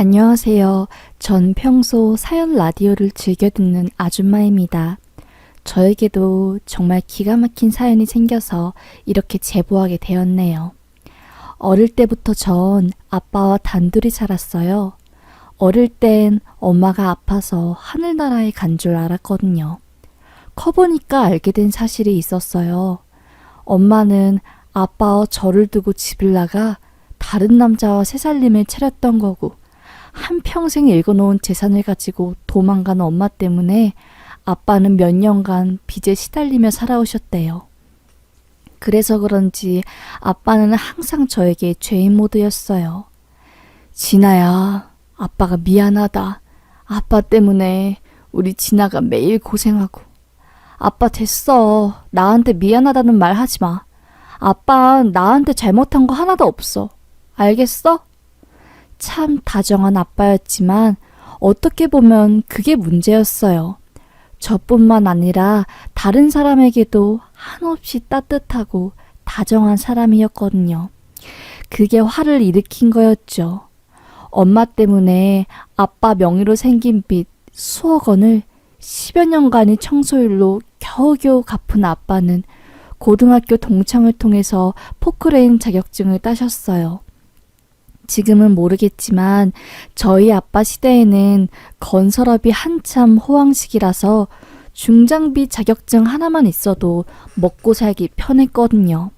안녕하세요. 전 평소 사연 라디오를 즐겨 듣는 아줌마입니다. 저에게도 정말 기가 막힌 사연이 생겨서 이렇게 제보하게 되었네요. 어릴 때부터 전 아빠와 단둘이 살았어요. 어릴 땐 엄마가 아파서 하늘나라에 간 줄 알았거든요. 커보니까 알게 된 사실이 있었어요. 엄마는 아빠와 저를 두고 집을 나가 다른 남자와 새살림을 차렸던 거고, 한평생 읽어놓은 재산을 가지고 도망간 엄마 때문에 아빠는 몇 년간 빚에 시달리며 살아오셨대요. 그래서 그런지 아빠는 항상 저에게 죄인 모드였어요. 진아야, 아빠가 미안하다. 아빠 때문에 우리 진아가 매일 고생하고. 아빠 됐어. 나한테 미안하다는 말 하지 마. 아빠 나한테 잘못한 거 하나도 없어. 알겠어? 참 다정한 아빠였지만 어떻게 보면 그게 문제였어요. 저뿐만 아니라 다른 사람에게도 한없이 따뜻하고 다정한 사람이었거든요. 그게 화를 일으킨 거였죠. 엄마 때문에 아빠 명의로 생긴 빚 수억 원을 10여 년간의 청소일로 겨우겨우 갚은 아빠는 고등학교 동창을 통해서 포크레인 자격증을 따셨어요. 지금은 모르겠지만 저희 아빠 시대에는 건설업이 한참 호황시기라서 중장비 자격증 하나만 있어도 먹고 살기 편했거든요.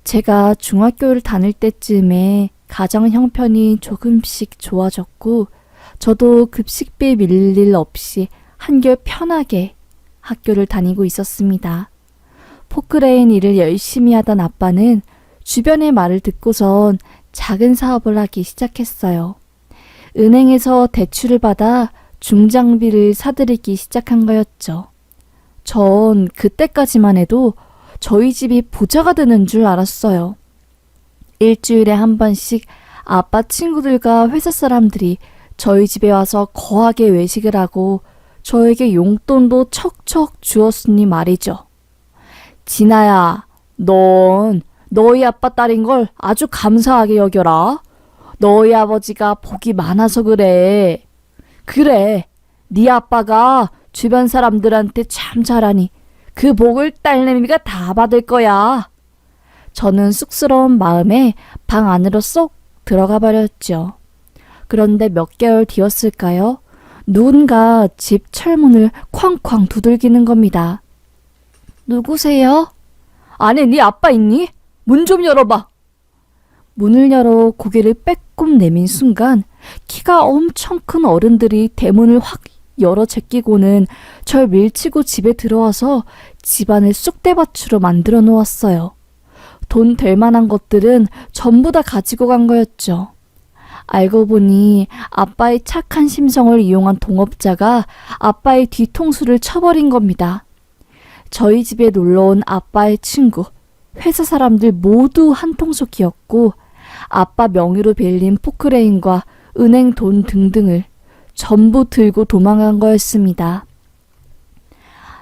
제가 중학교를 다닐 때쯤에 가정 형편이 조금씩 좋아졌고 저도 급식비 밀릴 일 없이 한결 편하게 학교를 다니고 있었습니다. 포크레인 일을 열심히 하던 아빠는 주변의 말을 듣고선 작은 사업을 하기 시작했어요. 은행에서 대출을 받아 중장비를 사들이기 시작한 거였죠. 전 그때까지만 해도 저희 집이 부자가 되는 줄 알았어요. 일주일에 한 번씩 아빠 친구들과 회사 사람들이 저희 집에 와서 거하게 외식을 하고 저에게 용돈도 척척 주었으니 말이죠. 진아야, 넌 너희 아빠 딸인 걸 아주 감사하게 여겨라. 너희 아버지가 복이 많아서 그래. 그래, 네 아빠가 주변 사람들한테 참 잘하니 그 복을 딸내미가 다 받을 거야. 저는 쑥스러운 마음에 방 안으로 쏙 들어가 버렸죠. 그런데 몇 개월 뒤였을까요? 누군가 집 철문을 쾅쾅 두들기는 겁니다. 누구세요? 안에 네 아빠 있니? 문 좀 열어봐. 문을 열어 고개를 빼꼼 내민 순간 키가 엄청 큰 어른들이 대문을 확 열어 제끼고는 절 밀치고 집에 들어와서 집안을 쑥대밭으로 만들어 놓았어요. 돈 될 만한 것들은 전부 다 가지고 간 거였죠. 알고 보니 아빠의 착한 심성을 이용한 동업자가 아빠의 뒤통수를 쳐버린 겁니다. 저희 집에 놀러온 아빠의 친구, 회사 사람들 모두 한통속이었고 아빠 명의로 빌린 포크레인과 은행 돈 등등을 전부 들고 도망간 거였습니다.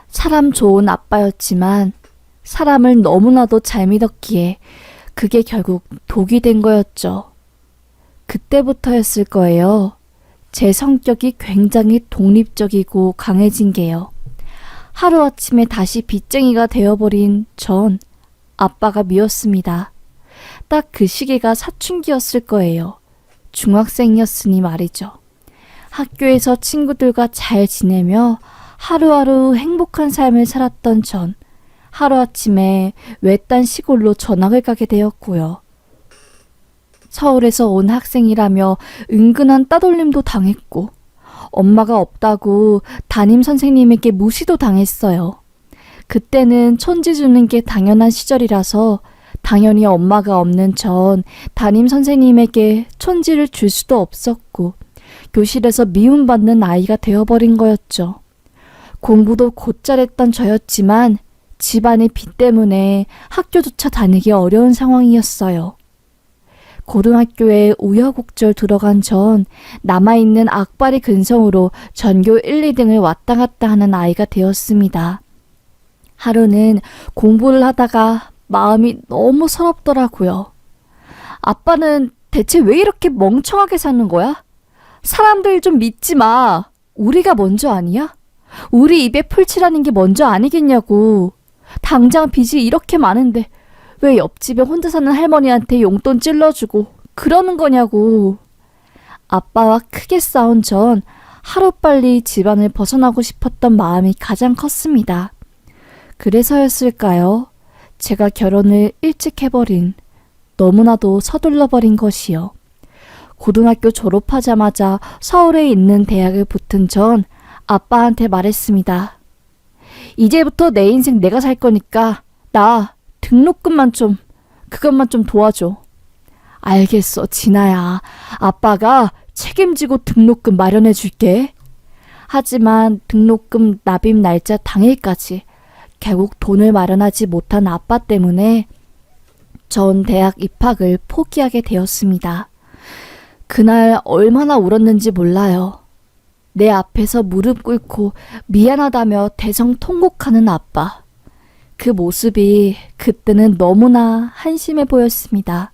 사람 좋은 아빠였지만 사람을 너무나도 잘 믿었기에 그게 결국 독이 된 거였죠. 그때부터였을 거예요. 제 성격이 굉장히 독립적이고 강해진 게요. 하루아침에 다시 빚쟁이가 되어버린 전 아빠가 미웠습니다. 딱 그 시기가 사춘기였을 거예요. 중학생이었으니 말이죠. 학교에서 친구들과 잘 지내며 하루하루 행복한 삶을 살았던 전 하루아침에 외딴 시골로 전학을 가게 되었고요. 서울에서 온 학생이라며 은근한 따돌림도 당했고 엄마가 없다고 담임 선생님에게 무시도 당했어요. 그때는 촌지 주는 게 당연한 시절이라서 당연히 엄마가 없는 전 담임 선생님에게 촌지를 줄 수도 없었고 교실에서 미움받는 아이가 되어버린 거였죠. 공부도 곧잘 했던 저였지만 집안의 빚 때문에 학교조차 다니기 어려운 상황이었어요. 고등학교에 우여곡절 들어간 전 남아있는 악바리 근성으로 전교 1, 2등을 왔다 갔다 하는 아이가 되었습니다. 하루는 공부를 하다가 마음이 너무 서럽더라고요. 아빠는 대체 왜 이렇게 멍청하게 사는 거야? 사람들 좀 믿지 마. 우리가 먼저 아니야? 우리 입에 풀칠하는 게 먼저 아니겠냐고. 당장 빚이 이렇게 많은데 왜 옆집에 혼자 사는 할머니한테 용돈 찔러주고 그러는 거냐고. 아빠와 크게 싸운 전 하루빨리 집안을 벗어나고 싶었던 마음이 가장 컸습니다. 그래서였을까요? 제가 결혼을 일찍 해버린, 너무나도 서둘러버린 것이요. 고등학교 졸업하자마자 서울에 있는 대학을 붙은 전 아빠한테 말했습니다. 이제부터 내 인생 내가 살 거니까 나 등록금만 좀, 그것만 좀 도와줘. 알겠어, 진아야. 아빠가 책임지고 등록금 마련해 줄게. 하지만 등록금 납입 날짜 당일까지 결국 돈을 마련하지 못한 아빠 때문에 전 대학 입학을 포기하게 되었습니다. 그날 얼마나 울었는지 몰라요. 내 앞에서 무릎 꿇고 미안하다며 대성통곡하는 아빠. 그 모습이 그때는 너무나 한심해 보였습니다.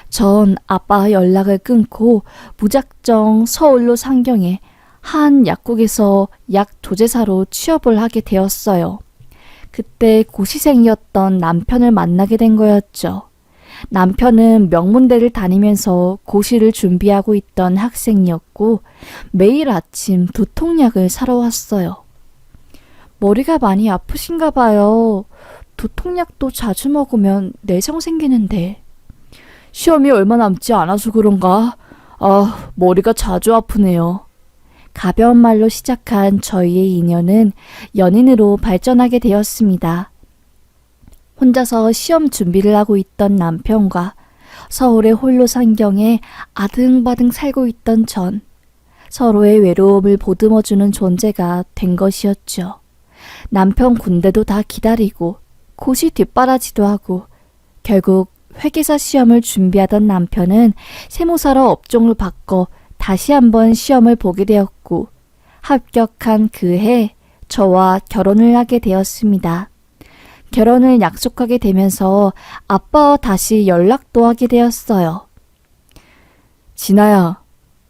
전 아빠와 연락을 끊고 무작정 서울로 상경해 한 약국에서 약 조제사로 취업을 하게 되었어요. 그때 고시생이었던 남편을 만나게 된 거였죠. 남편은 명문대를 다니면서 고시를 준비하고 있던 학생이었고 매일 아침 두통약을 사러 왔어요. 머리가 많이 아프신가 봐요. 두통약도 자주 먹으면 내성 생기는데. 시험이 얼마 남지 않아서 그런가? 머리가 자주 아프네요. 가벼운 말로 시작한 저희의 인연은 연인으로 발전하게 되었습니다. 혼자서 시험 준비를 하고 있던 남편과 서울의 홀로 상경에 아등바등 살고 있던 전, 서로의 외로움을 보듬어주는 존재가 된 것이었죠. 남편 군대도 다 기다리고 고시 뒷바라지도 하고 결국 회계사 시험을 준비하던 남편은 세무사로 업종을 바꿔 다시 한번 시험을 보게 되었고 합격한 그해 저와 결혼을 하게 되었습니다. 결혼을 약속하게 되면서 아빠와 다시 연락도 하게 되었어요. 진아야,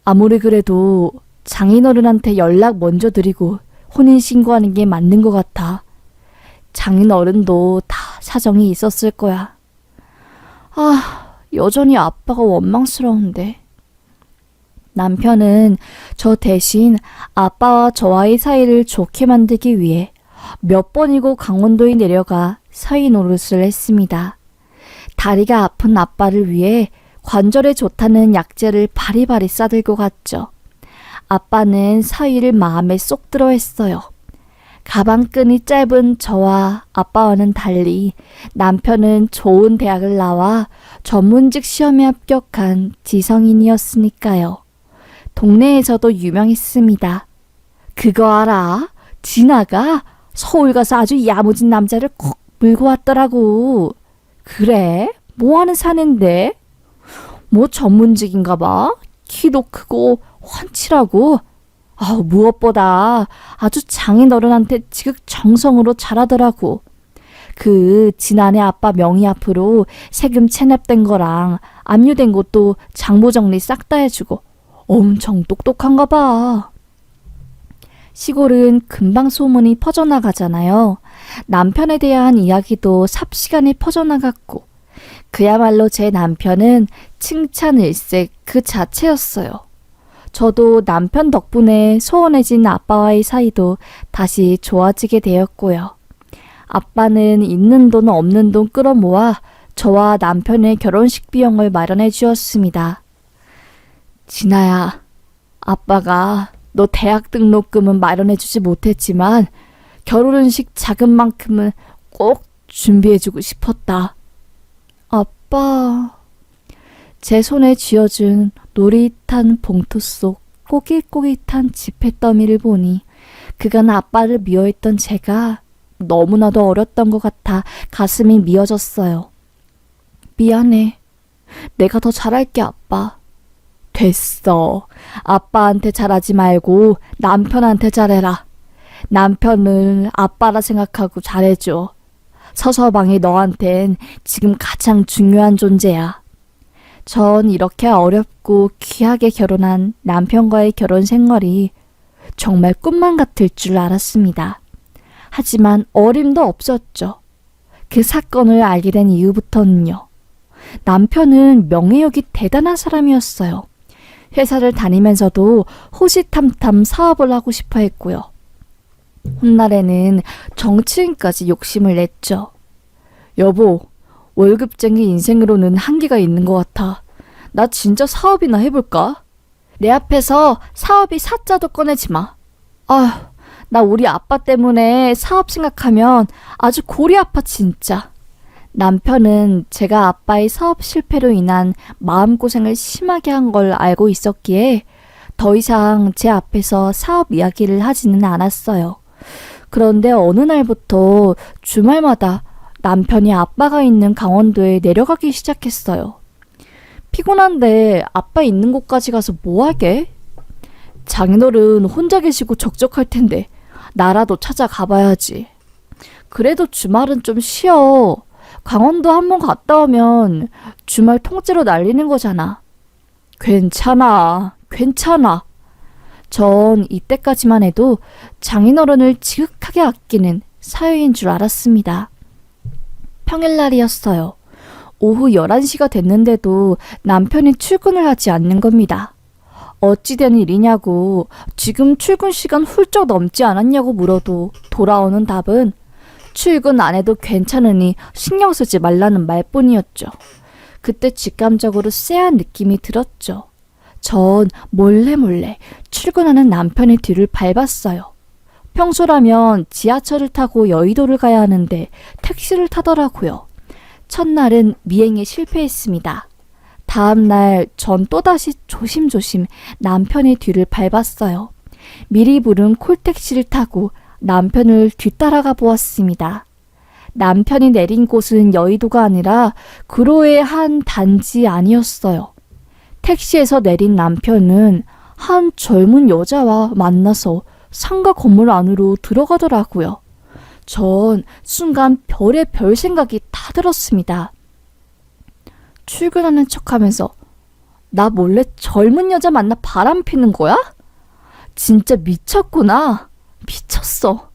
아무리 그래도 장인어른한테 연락 먼저 드리고 혼인신고하는 게 맞는 것 같아. 장인어른도 다 사정이 있었을 거야. 여전히 아빠가 원망스러운데. 남편은 저 대신 아빠와 저와의 사이를 좋게 만들기 위해 몇 번이고 강원도에 내려가 사위 노릇을 했습니다. 다리가 아픈 아빠를 위해 관절에 좋다는 약재를 바리바리 싸들고 갔죠. 아빠는 사위를 마음에 쏙 들어 했어요. 가방끈이 짧은 저와 아빠와는 달리 남편은 좋은 대학을 나와 전문직 시험에 합격한 지성인이었으니까요. 동네에서도 유명했습니다. 그거 알아? 진아가 서울 가서 아주 야무진 남자를 꼭 물고 왔더라고. 그래? 뭐하는 사내인데? 뭐 전문직인가 봐. 키도 크고 훤칠하고. 무엇보다 아주 장인어른한테 지극정성으로 잘하더라고. 그 지난해 아빠 명의 앞으로 세금 체납된 거랑 압류된 것도 장부 정리 싹 다 해주고 엄청 똑똑한가 봐. 시골은 금방 소문이 퍼져나가잖아요. 남편에 대한 이야기도 삽시간에 퍼져나갔고 그야말로 제 남편은 칭찬일색 그 자체였어요. 저도 남편 덕분에 소원해진 아빠와의 사이도 다시 좋아지게 되었고요. 아빠는 있는 돈 없는 돈 끌어모아 저와 남편의 결혼식 비용을 마련해 주었습니다. 진아야, 아빠가 너 대학 등록금은 마련해 주지 못했지만 결혼식 자금만큼은 꼭 준비해주고 싶었다. 아빠... 제 손에 쥐어준 노릿한 봉투 속 꼬깃꼬깃한 지폐더미를 보니 그간 아빠를 미워했던 제가 너무나도 어렸던 것 같아 가슴이 미어졌어요. 미안해. 내가 더 잘할게, 아빠. 됐어. 아빠한테 잘하지 말고 남편한테 잘해라. 남편을 아빠라 생각하고 잘해줘. 서서방이 너한텐 지금 가장 중요한 존재야. 전 이렇게 어렵고 귀하게 결혼한 남편과의 결혼 생활이 정말 꿈만 같을 줄 알았습니다. 하지만 어림도 없었죠. 그 사건을 알게 된 이후부터는요. 남편은 명예욕이 대단한 사람이었어요. 회사를 다니면서도 호시탐탐 사업을 하고 싶어 했고요. 훗날에는 정치인까지 욕심을 냈죠. 여보, 월급쟁이 인생으로는 한계가 있는 것 같아. 나 진짜 사업이나 해볼까? 내 앞에서 사업이 사자도 꺼내지 마. 나 우리 아빠 때문에 사업 생각하면 아주 골이 아파 진짜. 남편은 제가 아빠의 사업 실패로 인한 마음고생을 심하게 한 걸 알고 있었기에 더 이상 제 앞에서 사업 이야기를 하지는 않았어요. 그런데 어느 날부터 주말마다 남편이 아빠가 있는 강원도에 내려가기 시작했어요. 피곤한데 아빠 있는 곳까지 가서 뭐 하게? 장인어른 혼자 계시고 적적할 텐데 나라도 찾아가 봐야지. 그래도 주말은 좀 쉬어. 강원도 한번 갔다 오면 주말 통째로 날리는 거잖아. 괜찮아. 전 이때까지만 해도 장인어른을 지극하게 아끼는 사위인 줄 알았습니다. 평일날이었어요. 오후 11시가 됐는데도 남편이 출근을 하지 않는 겁니다. 어찌된 일이냐고, 지금 출근 시간 훌쩍 넘지 않았냐고 물어도 돌아오는 답은 출근 안 해도 괜찮으니 신경 쓰지 말라는 말뿐이었죠. 그때 직감적으로 쎄한 느낌이 들었죠. 전 몰래 출근하는 남편의 뒤를 밟았어요. 평소라면 지하철을 타고 여의도를 가야 하는데 택시를 타더라고요. 첫날은 미행에 실패했습니다. 다음날 전 또다시 조심조심 남편의 뒤를 밟았어요. 미리 부른 콜택시를 타고 남편을 뒤따라가 보았습니다. 남편이 내린 곳은 여의도가 아니라 구로의 한 단지 아니었어요. 택시에서 내린 남편은 한 젊은 여자와 만나서 상가 건물 안으로 들어가더라고요. 전 순간 별의별 생각이 다 들었습니다. 출근하는 척하면서 나 몰래 젊은 여자 만나 바람 피는 거야? 진짜 미쳤구나. 미쳤어.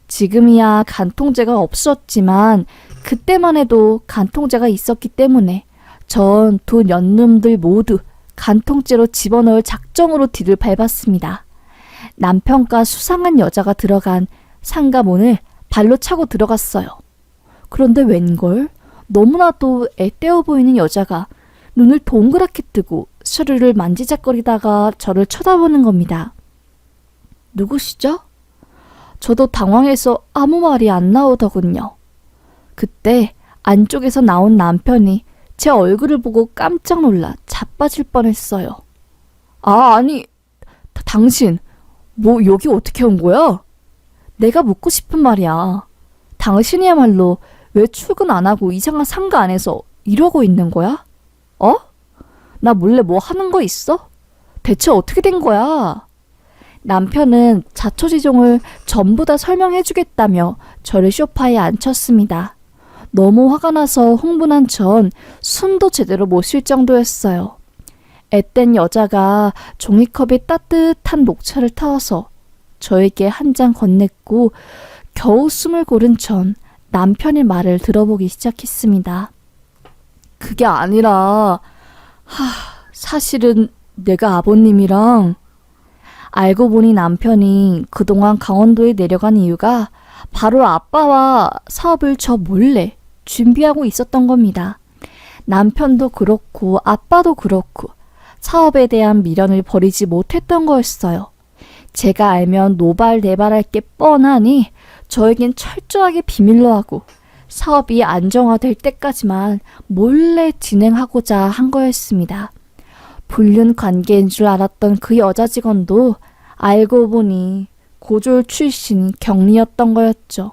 지금이야 간통죄가 없었지만 그때만 해도 간통죄가 있었기 때문에 전 두 년놈들 모두 간통죄로 집어넣을 작정으로 뒤를 밟았습니다. 남편과 수상한 여자가 들어간 상가 문을 발로 차고 들어갔어요. 그런데 웬걸? 너무나도 애떼어 보이는 여자가 눈을 동그랗게 뜨고 서류를 만지작거리다가 저를 쳐다보는 겁니다. 누구시죠? 저도 당황해서 아무 말이 안 나오더군요. 그때 안쪽에서 나온 남편이 제 얼굴을 보고 깜짝 놀라 자빠질 뻔했어요. 아니, 당신 뭐 여기 어떻게 온 거야? 내가 묻고 싶은 말이야. 당신이야말로 왜 출근 안 하고 이상한 상가 안에서 이러고 있는 거야? 나 몰래 뭐 하는 거 있어? 대체 어떻게 된 거야? 남편은 자초지종을 전부 다 설명해주겠다며 저를 소파에 앉혔습니다. 너무 화가 나서 흥분한 전 숨도 제대로 못 쉴 정도였어요. 앳된 여자가 종이컵에 따뜻한 녹차를 타와서 저에게 한 잔 건넸고 겨우 숨을 고른 전 남편의 말을 들어보기 시작했습니다. 그게 아니라 사실은 내가 아버님이랑 알고 보니 남편이 그동안 강원도에 내려간 이유가 바로 아빠와 사업을 저 몰래 준비하고 있었던 겁니다. 남편도 그렇고 아빠도 그렇고 사업에 대한 미련을 버리지 못했던 거였어요. 제가 알면 노발대발할 게 뻔하니 저에겐 철저하게 비밀로 하고 사업이 안정화될 때까지만 몰래 진행하고자 한 거였습니다. 불륜 관계인 줄 알았던 그 여자 직원도 알고 보니 고졸 출신 경리였던 거였죠.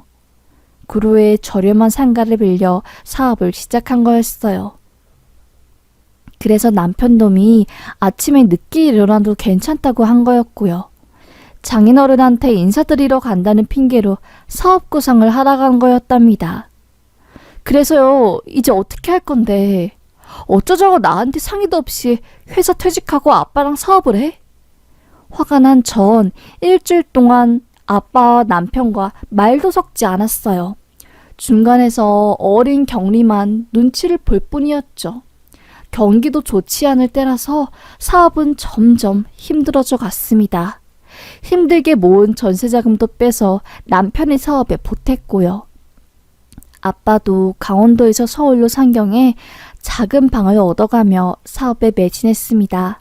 구로의 저렴한 상가를 빌려 사업을 시작한 거였어요. 그래서 남편 놈이 아침에 늦게 일어나도 괜찮다고 한 거였고요. 장인어른한테 인사드리러 간다는 핑계로 사업 구상을 하러 간 거였답니다. 그래서요, 이제 어떻게 할 건데? 어쩌자고 나한테 상의도 없이 회사 퇴직하고 아빠랑 사업을 해? 화가 난 전 일주일 동안 아빠와 남편과 말도 섞지 않았어요. 중간에서 어린 경리만 눈치를 볼 뿐이었죠. 경기도 좋지 않을 때라서 사업은 점점 힘들어져 갔습니다. 힘들게 모은 전세자금도 빼서 남편의 사업에 보탰고요. 아빠도 강원도에서 서울로 상경해 작은 방을 얻어가며 사업에 매진했습니다.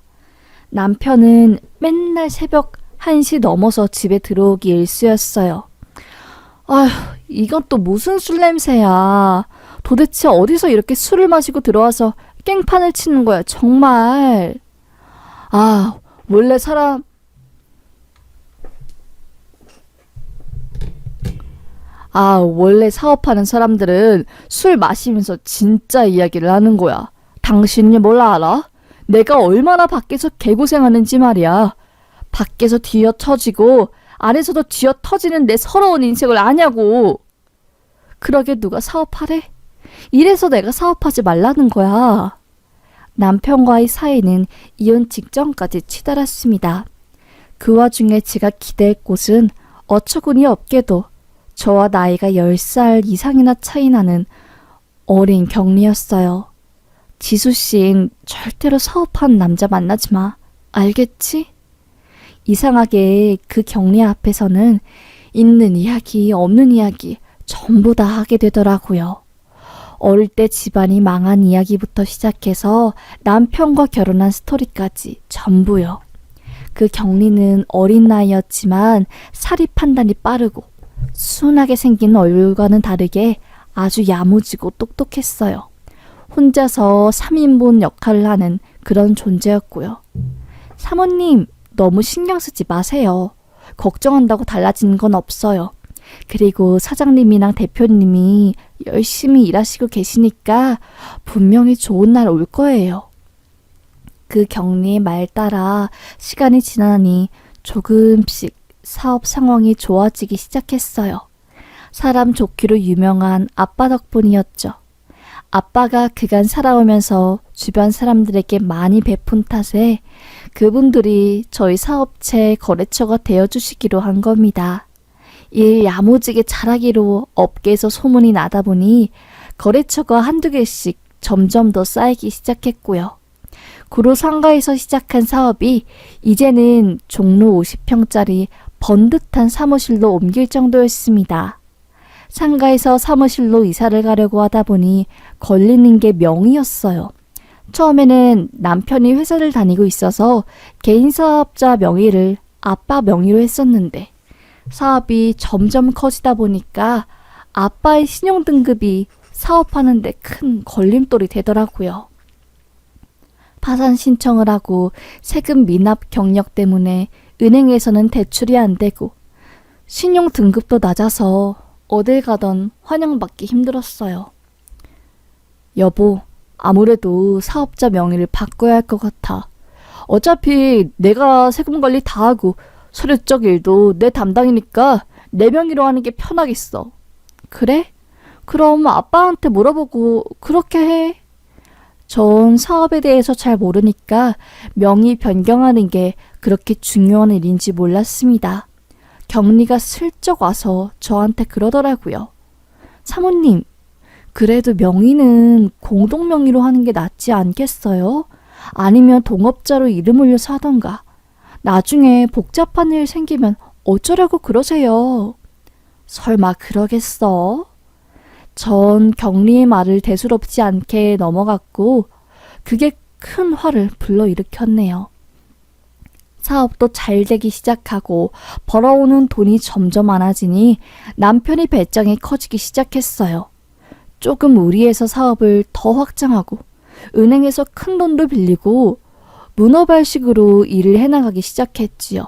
남편은 맨날 새벽 1시 넘어서 집에 들어오기 일쑤였어요. 아휴, 이건 또 무슨 술 냄새야. 도대체 어디서 이렇게 술을 마시고 들어와서 깽판을 치는 거야, 정말. 아, 원래 사업하는 사람들은 술 마시면서 진짜 이야기를 하는 거야. 당신이 뭘 알아? 내가 얼마나 밖에서 개고생하는지 말이야. 밖에서 뒤어 터지고 안에서도 뒤어 터지는 내 서러운 인생을 아냐고. 그러게 누가 사업하래? 이래서 내가 사업하지 말라는 거야. 남편과의 사이는 이혼 직전까지 치달았습니다. 그 와중에 제가 기댈 곳은 어처구니 없게도 저와 나이가 10살 이상이나 차이 나는 어린 경리였어요. 지수씨는 절대로 사업하는 남자 만나지 마. 알겠지? 이상하게 그 경리 앞에서는 있는 이야기, 없는 이야기 전부 다 하게 되더라고요. 어릴 때 집안이 망한 이야기부터 시작해서 남편과 결혼한 스토리까지 전부요. 그 경리는 어린 나이였지만 사리 판단이 빠르고 순하게 생긴 얼굴과는 다르게 아주 야무지고 똑똑했어요. 혼자서 3인분 역할을 하는 그런 존재였고요. 사모님, 너무 신경 쓰지 마세요. 걱정한다고 달라지는 건 없어요. 그리고 사장님이랑 대표님이 열심히 일하시고 계시니까 분명히 좋은 날 올 거예요. 그 경리의 말 따라 시간이 지나니 조금씩 사업 상황이 좋아지기 시작했어요. 사람 좋기로 유명한 아빠 덕분이었죠. 아빠가 그간 살아오면서 주변 사람들에게 많이 베푼 탓에 그분들이 저희 사업체 거래처가 되어주시기로 한 겁니다. 일 야무지게 잘하기로 업계에서 소문이 나다 보니 거래처가 한두 개씩 점점 더 쌓이기 시작했고요. 구로 상가에서 시작한 사업이 이제는 종로 50평짜리 번듯한 사무실로 옮길 정도였습니다. 상가에서 사무실로 이사를 가려고 하다 보니 걸리는 게 명의였어요. 처음에는 남편이 회사를 다니고 있어서 개인 사업자 명의를 아빠 명의로 했었는데 사업이 점점 커지다 보니까 아빠의 신용등급이 사업하는 데 큰 걸림돌이 되더라고요. 파산 신청을 하고 세금 미납 경력 때문에 은행에서는 대출이 안 되고 신용등급도 낮아서 어딜 가던 환영받기 힘들었어요. 여보, 아무래도 사업자 명의를 바꿔야 할 것 같아. 어차피 내가 세금 관리 다 하고 서류적 일도 내 담당이니까 내 명의로 하는 게 편하겠어. 그래? 그럼 아빠한테 물어보고 그렇게 해. 전 사업에 대해서 잘 모르니까 명의 변경하는 게 그렇게 중요한 일인지 몰랐습니다. 경리가 슬쩍 와서 저한테 그러더라고요. 사모님, 그래도 명의는 공동 명의로 하는 게 낫지 않겠어요? 아니면 동업자로 이름 올려서 하던가. 나중에 복잡한 일 생기면 어쩌려고 그러세요? 설마 그러겠어? 전 경리의 말을 대수롭지 않게 넘어갔고 그게 큰 화를 불러일으켰네요. 사업도 잘 되기 시작하고 벌어오는 돈이 점점 많아지니 남편의 배짱이 커지기 시작했어요. 조금 무리해서 사업을 더 확장하고 은행에서 큰 돈도 빌리고 문어발식으로 일을 해나가기 시작했지요.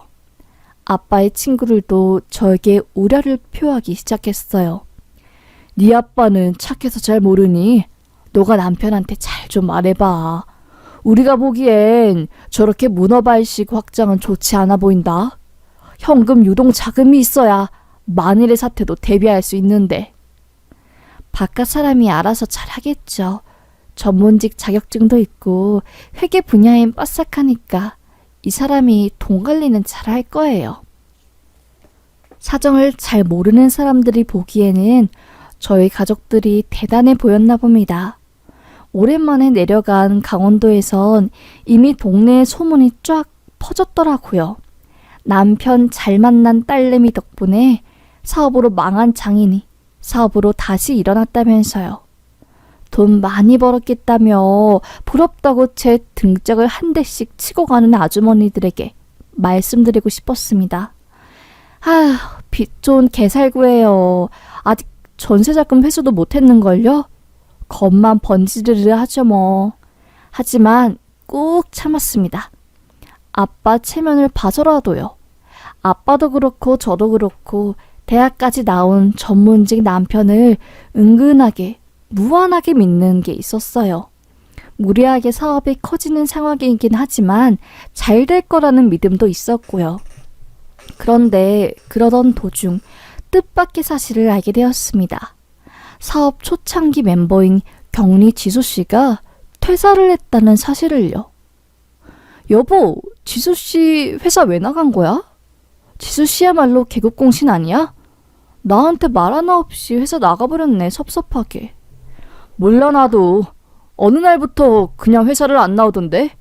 아빠의 친구들도 저에게 우려를 표하기 시작했어요. 네 아빠는 착해서 잘 모르니 너가 남편한테 잘 좀 말해봐. 우리가 보기엔 저렇게 문어발식 확장은 좋지 않아 보인다. 현금 유동 자금이 있어야 만일의 사태도 대비할 수 있는데. 바깥 사람이 알아서 잘 하겠죠. 전문직 자격증도 있고 회계 분야엔 빠삭하니까 이 사람이 돈 관리는 잘할 거예요. 사정을 잘 모르는 사람들이 보기에는 저희 가족들이 대단해 보였나 봅니다. 오랜만에 내려간 강원도에선 이미 동네에 소문이 쫙 퍼졌더라고요. 남편 잘 만난 딸내미 덕분에 사업으로 망한 장인이 사업으로 다시 일어났다면서요. 돈 많이 벌었겠다며 부럽다고 제 등짝을 한 대씩 치고 가는 아주머니들에게 말씀드리고 싶었습니다. 아휴, 빚 좋은 개살구예요. 아직 전세자금 회수도 못했는걸요? 겁만 번지르르 하죠 뭐. 하지만 꾹 참았습니다. 아빠 체면을 봐서라도요. 아빠도 그렇고 저도 그렇고 대학까지 나온 전문직 남편을 은근하게 무한하게 믿는 게 있었어요. 무리하게 사업이 커지는 상황이긴 하지만 잘 될 거라는 믿음도 있었고요. 그런데 그러던 도중 뜻밖의 사실을 알게 되었습니다. 사업 초창기 멤버인 경리 지수씨가 퇴사를 했다는 사실을요. 여보, 지수씨 회사 왜 나간 거야? 지수씨야말로 개국공신 아니야? 나한테 말 하나 없이 회사 나가버렸네, 섭섭하게. 몰라 나도. 어느 날부터 그냥 회사를 안 나오던데?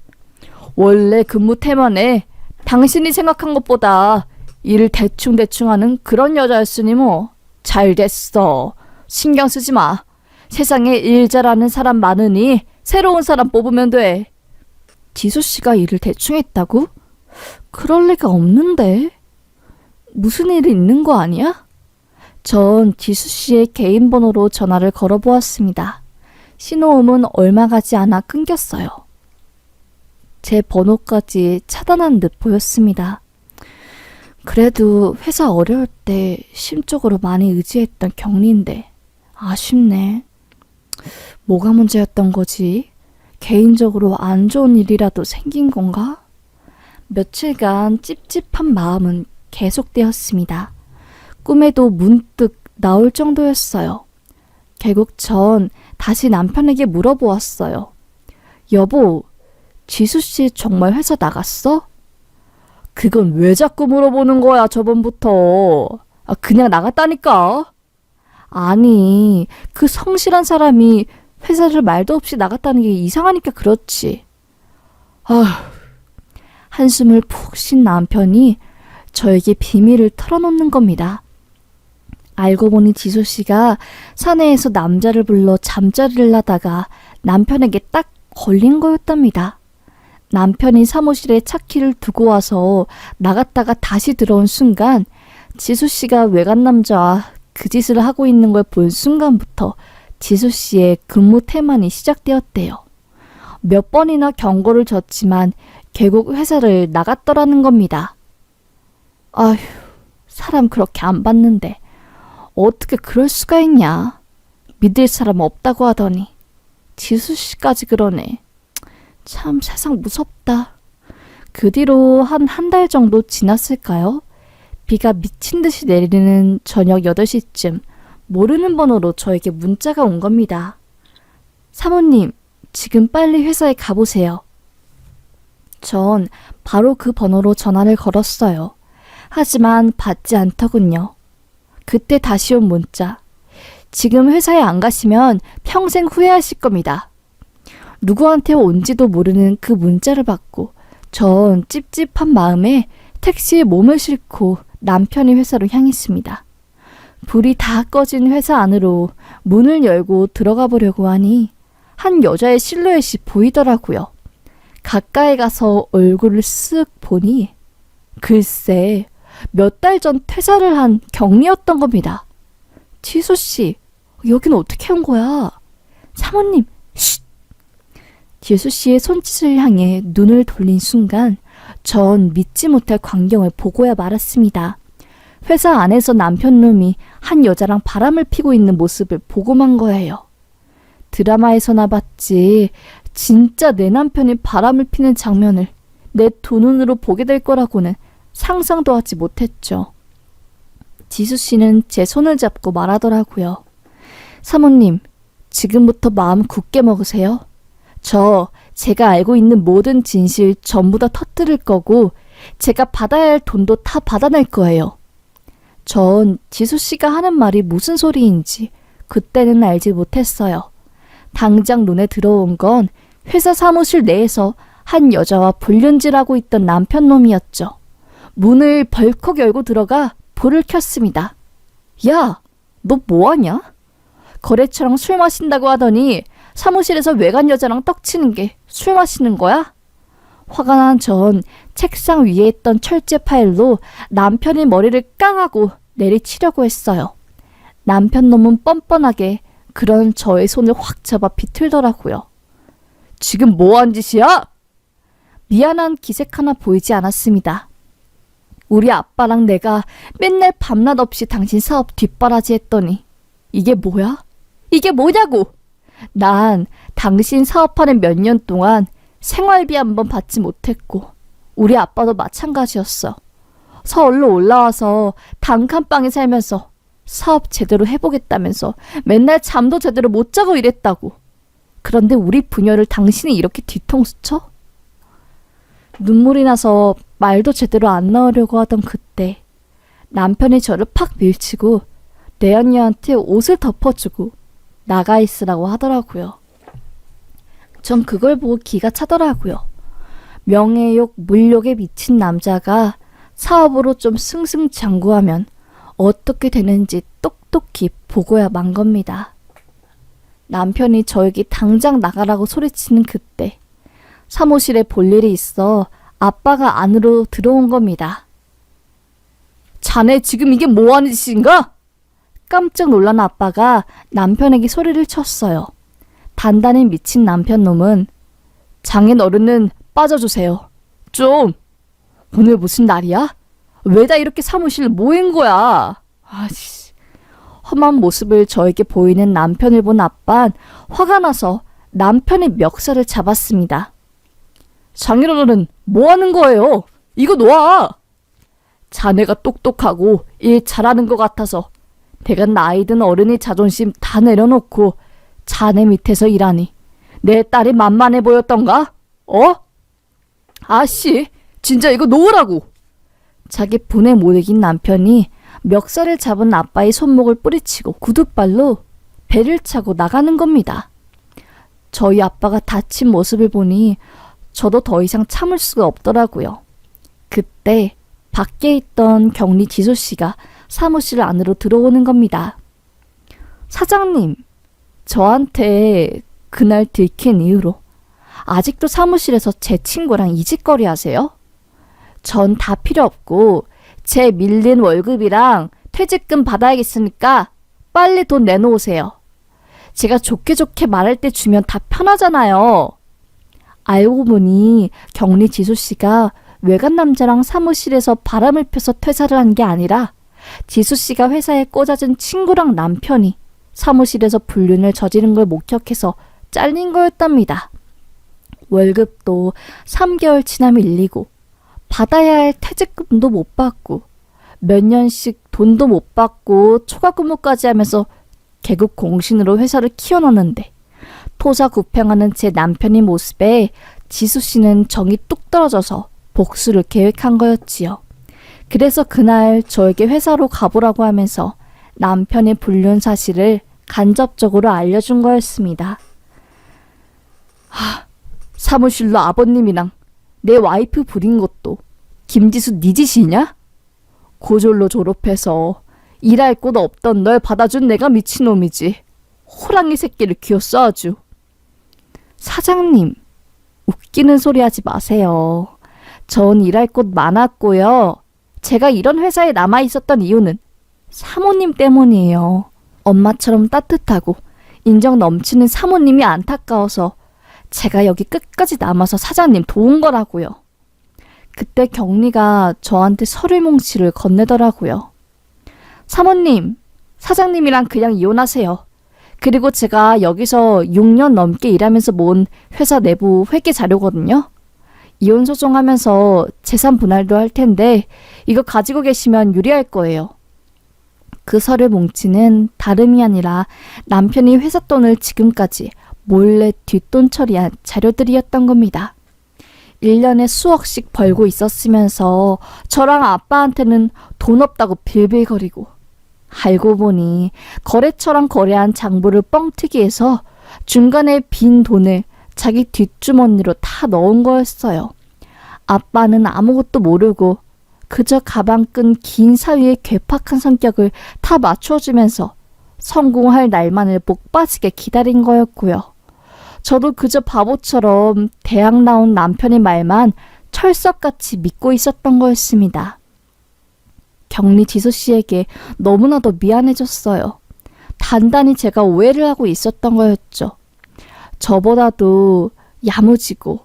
원래 근무 태만에 당신이 생각한 것보다 일을 대충대충 하는 그런 여자였으니 뭐. 잘 됐어. 신경 쓰지 마. 세상에 일 잘하는 사람 많으니 새로운 사람 뽑으면 돼. 지수씨가 일을 대충 했다고? 그럴 리가 없는데. 무슨 일이 있는 거 아니야? 전 지수씨의 개인 번호로 전화를 걸어보았습니다. 신호음은 얼마 가지 않아 끊겼어요. 제 번호까지 차단한 듯 보였습니다. 그래도 회사 어려울 때 심적으로 많이 의지했던 경리인데 아쉽네. 뭐가 문제였던 거지? 개인적으로 안 좋은 일이라도 생긴 건가? 며칠간 찝찝한 마음은 계속되었습니다. 꿈에도 문득 나올 정도였어요. 결국 전 다시 남편에게 물어보았어요. 여보, 지수씨 정말 회사 나갔어? 그건 왜 자꾸 물어보는 거야, 저번부터. 그냥 나갔다니까. 아니, 그 성실한 사람이 회사를 말도 없이 나갔다는 게 이상하니까 그렇지. 한숨을 푹 쉰 남편이 저에게 비밀을 털어놓는 겁니다. 알고 보니 지수씨가 사내에서 남자를 불러 잠자리를 하다가 남편에게 딱 걸린 거였답니다. 남편이 사무실에 차키를 두고 와서 나갔다가 다시 들어온 순간 지수씨가 외간 남자와 그 짓을 하고 있는 걸 본 순간부터 지수씨의 근무 태만이 시작되었대요. 몇 번이나 경고를 줬지만 결국 회사를 나갔더라는 겁니다. 아휴, 사람 그렇게 안 봤는데 어떻게 그럴 수가 있냐. 믿을 사람 없다고 하더니 지수씨까지 그러네. 참 세상 무섭다. 그 뒤로 한 달 정도 지났을까요? 비가 미친 듯이 내리는 저녁 8시쯤 모르는 번호로 저에게 문자가 온 겁니다. 사모님, 지금 빨리 회사에 가보세요. 전 바로 그 번호로 전화를 걸었어요. 하지만 받지 않더군요. 그때 다시 온 문자. 지금 회사에 안 가시면 평생 후회하실 겁니다. 누구한테 온지도 모르는 그 문자를 받고 전 찝찝한 마음에 택시에 몸을 싣고 남편의 회사로 향했습니다. 불이 다 꺼진 회사 안으로 문을 열고 들어가 보려고 하니 한 여자의 실루엣이 보이더라고요. 가까이 가서 얼굴을 쓱 보니 글쎄 몇 달 전 퇴사를 한 경리였던 겁니다. 지수씨, 여긴 어떻게 온 거야? 사모님, 쉿! 지수씨의 손짓을 향해 눈을 돌린 순간 전 믿지 못할 광경을 보고야 말았습니다. 회사 안에서 남편놈이 한 여자랑 바람을 피고 있는 모습을 보고만 거예요. 드라마에서나 봤지 진짜 내 남편이 바람을 피는 장면을 내 두 눈으로 보게 될 거라고는 상상도 하지 못했죠. 지수씨는 제 손을 잡고 말하더라고요. 사모님, 지금부터 마음 굳게 먹으세요. 제가 알고 있는 모든 진실 전부 다 터뜨릴 거고 제가 받아야 할 돈도 다 받아낼 거예요. 전 지수 씨가 하는 말이 무슨 소리인지 그때는 알지 못했어요. 당장 눈에 들어온 건 회사 사무실 내에서 한 여자와 불륜질하고 있던 남편 놈이었죠. 문을 벌컥 열고 들어가 불을 켰습니다. 야, 너 뭐하냐? 거래처랑 술 마신다고 하더니 사무실에서 외간 여자랑 떡치는 게 술 마시는 거야? 화가 난 전 책상 위에 있던 철제 파일로 남편의 머리를 깡하고 내리치려고 했어요. 남편 놈은 뻔뻔하게 그런 저의 손을 확 잡아 비틀더라고요. 지금 뭐한 짓이야? 미안한 기색 하나 보이지 않았습니다. 우리 아빠랑 내가 맨날 밤낮 없이 당신 사업 뒷바라지 했더니 이게 뭐야? 이게 뭐냐고! 난 당신 사업하는 몇 년 동안 생활비 한 번 받지 못했고 우리 아빠도 마찬가지였어. 서울로 올라와서 단칸방에 살면서 사업 제대로 해보겠다면서 맨날 잠도 제대로 못 자고 이랬다고. 그런데 우리 부녀를 당신이 이렇게 뒤통수 쳐? 눈물이 나서 말도 제대로 안 나오려고 하던 그때 남편이 저를 팍 밀치고 내 언니한테 옷을 덮어주고 나가 있으라고 하더라고요. 전 그걸 보고 기가 차더라고요. 명예욕, 물욕에 미친 남자가 사업으로 좀 승승장구하면 어떻게 되는지 똑똑히 보고야 만 겁니다. 남편이 저에게 당장 나가라고 소리치는 그때 사무실에 볼 일이 있어 아빠가 안으로 들어온 겁니다. 자네 지금 이게 뭐하는 짓인가? 깜짝 놀란 아빠가 남편에게 소리를 쳤어요. 단단히 미친 남편 놈은 장인 어른은 빠져주세요. 좀! 오늘 무슨 날이야? 왜 다 이렇게 사무실 모인 거야? 아씨. 험한 모습을 저에게 보이는 남편을 본 아빠는 화가 나서 남편의 멱살을 잡았습니다. 장인 어른은 뭐 하는 거예요? 이거 놓아! 자네가 똑똑하고 일 잘하는 것 같아서 내가 나이 든 어른의 자존심 다 내려놓고 자네 밑에서 일하니 내 딸이 만만해 보였던가? 아씨, 진짜 이거 놓으라고! 자기 분에 못 이긴 남편이 멱살을 잡은 아빠의 손목을 뿌리치고 구둣발로 배를 차고 나가는 겁니다. 저희 아빠가 다친 모습을 보니 저도 더 이상 참을 수가 없더라고요. 그때 밖에 있던 격리 지수 씨가 사무실 안으로 들어오는 겁니다. 사장님, 저한테 그날 들킨 이후로 아직도 사무실에서 제 친구랑 이짓거리 하세요? 전 다 필요 없고 제 밀린 월급이랑 퇴직금 받아야겠으니까 빨리 돈 내놓으세요. 제가 좋게 좋게 말할 때 주면 다 편하잖아요. 알고 보니 격리 지수 씨가 외간 남자랑 사무실에서 바람을 펴서 퇴사를 한 게 아니라 지수 씨가 회사에 꽂아준 친구랑 남편이 사무실에서 불륜을 저지른 걸 목격해서 잘린 거였답니다. 월급도 3개월 지나 밀리고 받아야 할 퇴직금도 못 받고 몇 년씩 돈도 못 받고 초과근무까지 하면서 개국 공신으로 회사를 키워놨는데 토사구팽하는 제 남편의 모습에 지수 씨는 정이 뚝 떨어져서 복수를 계획한 거였지요. 그래서 그날 저에게 회사로 가보라고 하면서 남편의 불륜 사실을 간접적으로 알려준 거였습니다. 사무실로 아버님이랑 내 와이프 부린 것도 김지수 네 짓이냐? 고졸로 졸업해서 일할 곳 없던 널 받아준 내가 미친놈이지. 호랑이 새끼를 키웠어 아주. 사장님, 웃기는 소리 하지 마세요. 전 일할 곳 많았고요. 제가 이런 회사에 남아있었던 이유는 사모님 때문이에요. 엄마처럼 따뜻하고 인정 넘치는 사모님이 안타까워서 제가 여기 끝까지 남아서 사장님 도운 거라고요. 그때 경리가 저한테 서류 뭉치를 건네더라고요. 사모님, 사장님이랑 그냥 이혼하세요. 그리고 제가 여기서 6년 넘게 일하면서 모은 회사 내부 회계 자료거든요. 이혼 소송하면서 재산 분할도 할 텐데 이거 가지고 계시면 유리할 거예요. 그 서류 뭉치는 다름이 아니라 남편이 회사 돈을 지금까지 몰래 뒷돈 처리한 자료들이었던 겁니다. 1년에 수억씩 벌고 있었으면서 저랑 아빠한테는 돈 없다고 빌빌거리고, 알고 보니 거래처랑 거래한 장부를 뻥튀기해서 중간에 빈 돈을 자기 뒷주머니로 다 넣은 거였어요. 아빠는 아무것도 모르고 그저 가방끈 긴 사위의 괴팍한 성격을 다 맞춰주면서 성공할 날만을 목 빠지게 기다린 거였고요. 저도 그저 바보처럼 대학 나온 남편의 말만 철석같이 믿고 있었던 거였습니다. 경리 지수 씨에게 너무나도 미안해졌어요. 단단히 제가 오해를 하고 있었던 거였죠. 저보다도 야무지고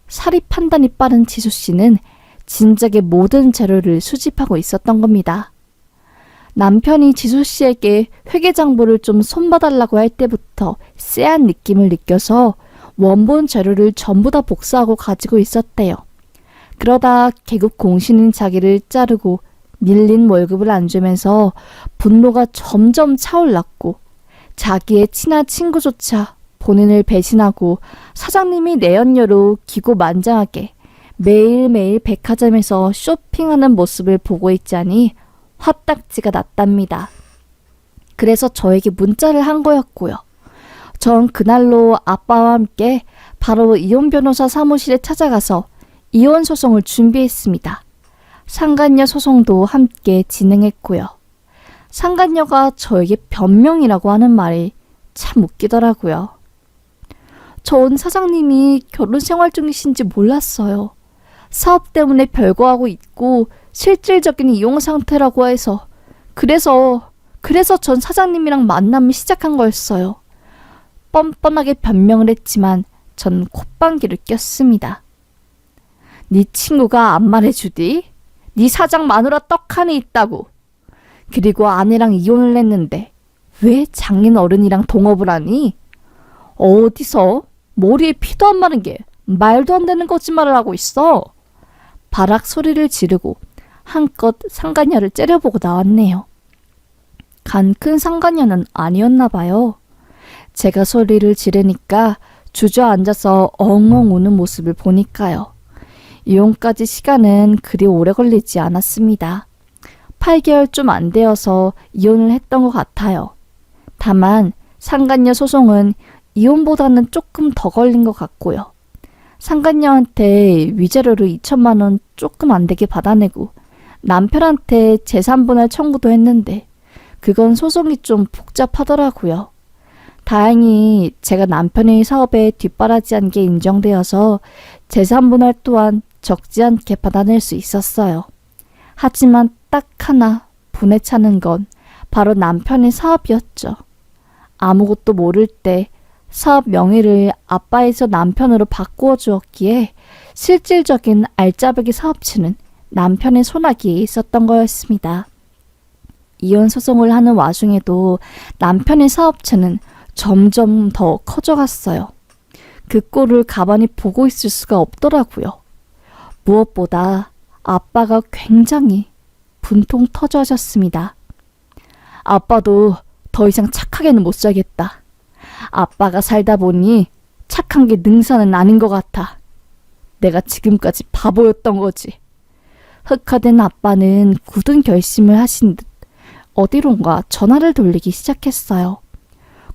사리 판단이 빠른 지수 씨는 진작에 모든 자료를 수집하고 있었던 겁니다. 남편이 지수 씨에게 회계장부를 좀 손봐달라고 할 때부터 쎄한 느낌을 느껴서 원본 자료를 전부 다 복사하고 가지고 있었대요. 그러다 개국 공신인 자기를 자르고 밀린 월급을 안 주면서 분노가 점점 차올랐고, 자기의 친한 친구조차 본인을 배신하고 사장님이 내연녀로 기고만장하게 매일매일 백화점에서 쇼핑하는 모습을 보고 있자니 화딱지가 났답니다. 그래서 저에게 문자를 한 거였고요. 전 그날로 아빠와 함께 바로 이혼 변호사 사무실에 찾아가서 이혼 소송을 준비했습니다. 상간녀 소송도 함께 진행했고요. 상간녀가 저에게 변명이라고 하는 말이 참 웃기더라고요. 전 사장님이 결혼 생활 중이신지 몰랐어요. 사업 때문에 별거하고 있고 실질적인 이용 상태라고 해서 그래서 전 사장님이랑 만남을 시작한 거였어요. 뻔뻔하게 변명을 했지만 전 콧방귀를 꼈습니다. 네 친구가 안 말해주디? 네 사장 마누라 떡하니 있다고. 그리고 아내랑 이혼을 했는데 왜 장인 어른이랑 동업을 하니? 어디서 머리에 피도 안 마른 게 말도 안 되는 거짓말을 하고 있어. 바락 소리를 지르고 한껏 상간녀를 째려보고 나왔네요. 간 큰 상간녀는 아니었나 봐요. 제가 소리를 지르니까 주저앉아서 엉엉 우는 모습을 보니까요. 이혼까지 시간은 그리 오래 걸리지 않았습니다. 8개월 좀 안 되어서 이혼을 했던 것 같아요. 다만 상간녀 소송은 이혼보다는 조금 더 걸린 것 같고요. 상간녀한테 위자료를 2천만 원 조금 안 되게 받아내고 남편한테 재산분할 청구도 했는데 그건 소송이 좀 복잡하더라고요. 다행히 제가 남편의 사업에 뒷바라지한 게 인정되어서 재산분할 또한 적지 않게 받아낼 수 있었어요. 하지만 딱 하나 분에 차는 건 바로 남편의 사업이었죠. 아무것도 모를 때 사업 명의를 아빠에서 남편으로 바꾸어 주었기에 실질적인 알짜배기 사업체는 남편의 손아귀에 있었던 거였습니다. 이혼 소송을 하는 와중에도 남편의 사업체는 점점 더 커져갔어요. 그 꼴을 가만히 보고 있을 수가 없더라고요. 무엇보다 아빠가 굉장히 분통 터져하셨습니다. 아빠도 더 이상 착하게는 못 살겠다. 아빠가 살다 보니 착한 게 능사는 아닌 것 같아. 내가 지금까지 바보였던 거지. 흑화된 아빠는 굳은 결심을 하신 듯 어디론가 전화를 돌리기 시작했어요.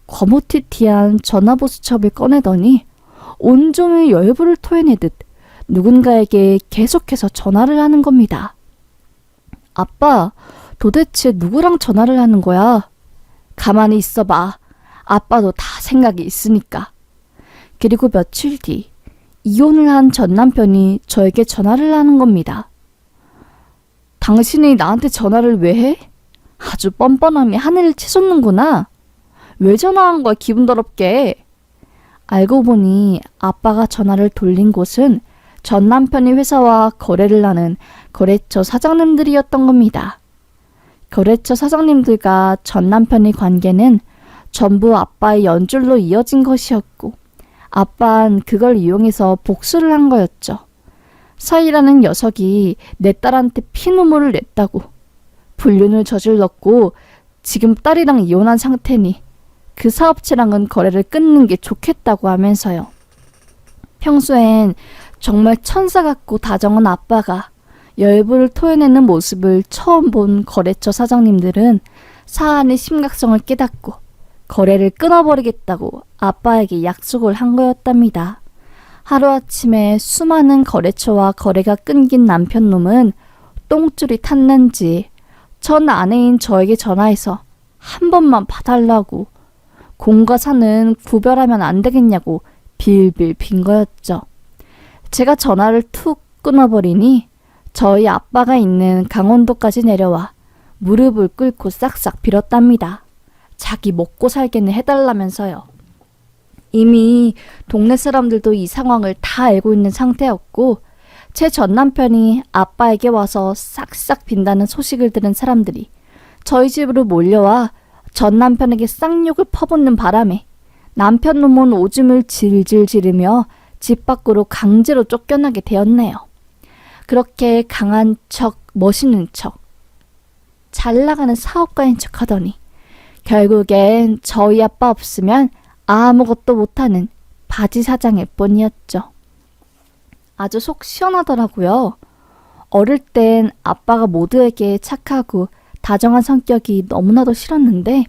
거무튀튀한 전화보수첩을 꺼내더니 온종일 열불을 토해내듯 누군가에게 계속해서 전화를 하는 겁니다. 아빠, 도대체 누구랑 전화를 하는 거야? 가만히 있어봐. 아빠도 다 생각이 있으니까. 그리고 며칠 뒤 이혼을 한 전 남편이 저에게 전화를 하는 겁니다. 당신이 나한테 전화를 왜 해? 아주 뻔뻔함이 하늘을 치솟는구나. 왜 전화한 거야, 기분 더럽게. 알고 보니 아빠가 전화를 돌린 곳은 전 남편이 회사와 거래를 하는 거래처 사장님들이었던 겁니다. 거래처 사장님들과 전 남편의 관계는 전부 아빠의 연줄로 이어진 것이었고 아빠는 그걸 이용해서 복수를 한 거였죠. 서희라는 녀석이 내 딸한테 피눈물을 냈다고 불륜을 저질렀고 지금 딸이랑 이혼한 상태니 그 사업체랑은 거래를 끊는 게 좋겠다고 하면서요. 평소엔 정말 천사 같고 다정한 아빠가 열불을 토해내는 모습을 처음 본 거래처 사장님들은 사안의 심각성을 깨닫고 거래를 끊어버리겠다고 아빠에게 약속을 한 거였답니다. 하루아침에 수많은 거래처와 거래가 끊긴 남편놈은 똥줄이 탔는지 전 아내인 저에게 전화해서 한 번만 봐달라고, 공과 사는 구별하면 안 되겠냐고 빌빌 빈 거였죠. 제가 전화를 툭 끊어버리니 저희 아빠가 있는 강원도까지 내려와 무릎을 꿇고 싹싹 빌었답니다. 자기 먹고 살게는 해달라면서요. 이미 동네 사람들도 이 상황을 다 알고 있는 상태였고, 제 전남편이 아빠에게 와서 싹싹 빈다는 소식을 들은 사람들이 저희 집으로 몰려와 전남편에게 쌍욕을 퍼붓는 바람에 남편 놈은 오줌을 질질 지르며 집 밖으로 강제로 쫓겨나게 되었네요. 그렇게 강한 척, 멋있는 척, 잘 나가는 사업가인 척 하더니 결국엔 저희 아빠 없으면 아무것도 못하는 바지 사장일 뿐이었죠. 아주 속 시원하더라고요. 어릴 땐 아빠가 모두에게 착하고 다정한 성격이 너무나도 싫었는데,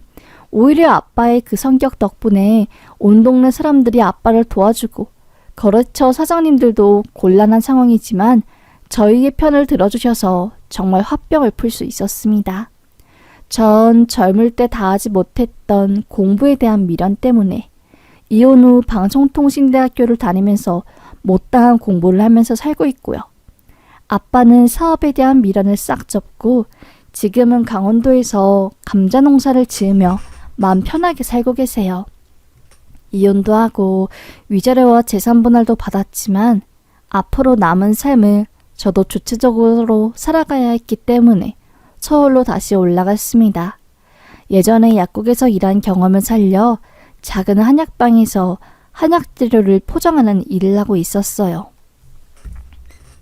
오히려 아빠의 그 성격 덕분에 온 동네 사람들이 아빠를 도와주고 거래처 사장님들도 곤란한 상황이지만 저희의 편을 들어주셔서 정말 화병을 풀 수 있었습니다. 전 젊을 때 다하지 못했던 공부에 대한 미련 때문에 이혼 후 방송통신대학교를 다니면서 못다한 공부를 하면서 살고 있고요. 아빠는 사업에 대한 미련을 싹 접고 지금은 강원도에서 감자 농사를 지으며 마음 편하게 살고 계세요. 이혼도 하고 위자료와 재산분할도 받았지만 앞으로 남은 삶을 저도 주체적으로 살아가야 했기 때문에 서울로 다시 올라갔습니다. 예전에 약국에서 일한 경험을 살려 작은 한약방에서 한약재료를 포장하는 일을 하고 있었어요.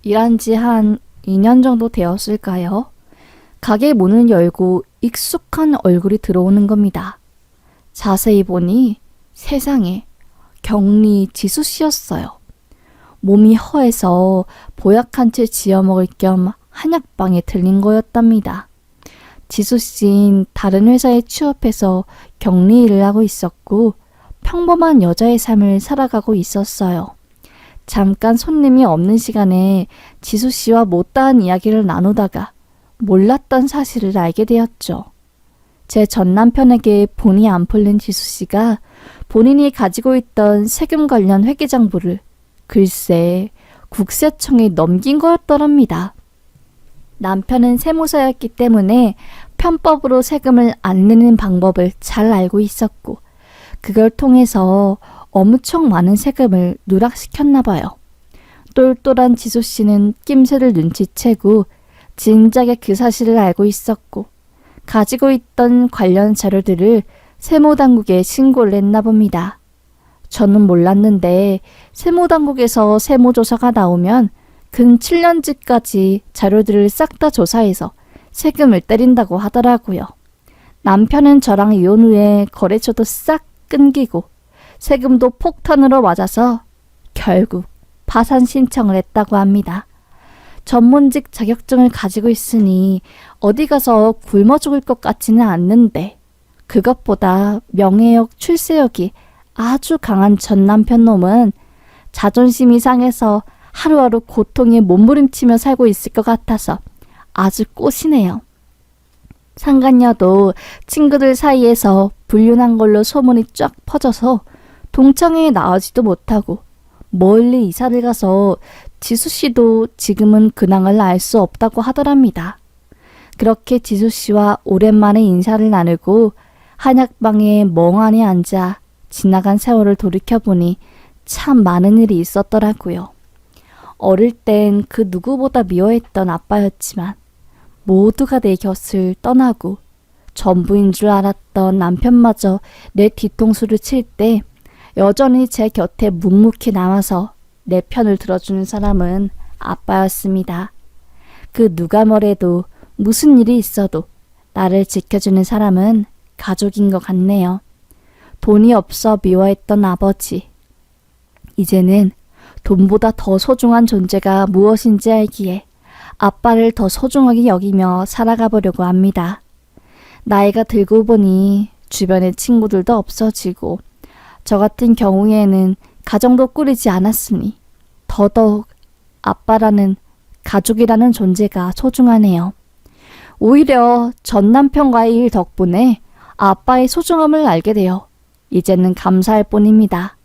일한 지 한 2년 정도 되었을까요? 가게 문을 열고 익숙한 얼굴이 들어오는 겁니다. 자세히 보니 세상에 경리 지수 씨였어요. 몸이 허해서 보약 한 채 지어 먹을 겸 한약방에 들린 거였답니다. 지수 씨는 다른 회사에 취업해서 격리 일을 하고 있었고 평범한 여자의 삶을 살아가고 있었어요. 잠깐 손님이 없는 시간에 지수 씨와 못다한 이야기를 나누다가 몰랐던 사실을 알게 되었죠. 제 전남편에게 본이 안 풀린 지수 씨가 본인이 가지고 있던 세금 관련 회계장부를 글쎄 국세청에 넘긴 거였더랍니다. 남편은 세무사였기 때문에 편법으로 세금을 안 내는 방법을 잘 알고 있었고 그걸 통해서 엄청 많은 세금을 누락시켰나 봐요. 똘똘한 지수 씨는 낌새를 눈치채고 진작에 그 사실을 알고 있었고 가지고 있던 관련 자료들을 세무당국에 신고를 했나 봅니다. 저는 몰랐는데 세무당국에서 세무조사가 나오면 근 7년째까지 자료들을 싹 다 조사해서 세금을 때린다고 하더라고요. 남편은 저랑 이혼 후에 거래처도 싹 끊기고 세금도 폭탄으로 맞아서 결국 파산 신청을 했다고 합니다. 전문직 자격증을 가지고 있으니 어디 가서 굶어 죽을 것 같지는 않는데 그것보다 명예욕, 출세욕이 아주 강한 전 남편 놈은 자존심이 상해서 하루하루 고통에 몸부림치며 살고 있을 것 같아서 아주 꼬시네요. 상간녀도 친구들 사이에서 불륜한 걸로 소문이 쫙 퍼져서 동창회에 나오지도 못하고 멀리 이사를 가서 지수씨도 지금은 근황을 알 수 없다고 하더랍니다. 그렇게 지수씨와 오랜만에 인사를 나누고 한약방에 멍하니 앉아 지나간 세월을 돌이켜보니 참 많은 일이 있었더라고요. 어릴 땐 그 누구보다 미워했던 아빠였지만 모두가 내 곁을 떠나고 전부인 줄 알았던 남편마저 내 뒤통수를 칠 때 여전히 제 곁에 묵묵히 남아서 내 편을 들어주는 사람은 아빠였습니다. 그 누가 뭐래도 무슨 일이 있어도 나를 지켜주는 사람은 가족인 것 같네요. 돈이 없어 미워했던 아버지. 이제는 돈보다 더 소중한 존재가 무엇인지 알기에 아빠를 더 소중하게 여기며 살아가 보려고 합니다. 나이가 들고 보니 주변에 친구들도 없어지고 저 같은 경우에는 가정도 꾸리지 않았으니 더더욱 아빠라는 가족이라는 존재가 소중하네요. 오히려 전 남편과의 일 덕분에 아빠의 소중함을 알게 되어 이제는 감사할 뿐입니다.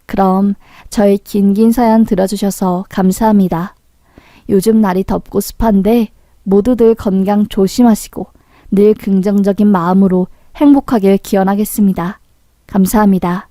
그럼 저의 긴 사연 들어주셔서 감사합니다. 요즘 날이 덥고 습한데 모두들 건강 조심하시고 늘 긍정적인 마음으로 행복하길 기원하겠습니다. 감사합니다.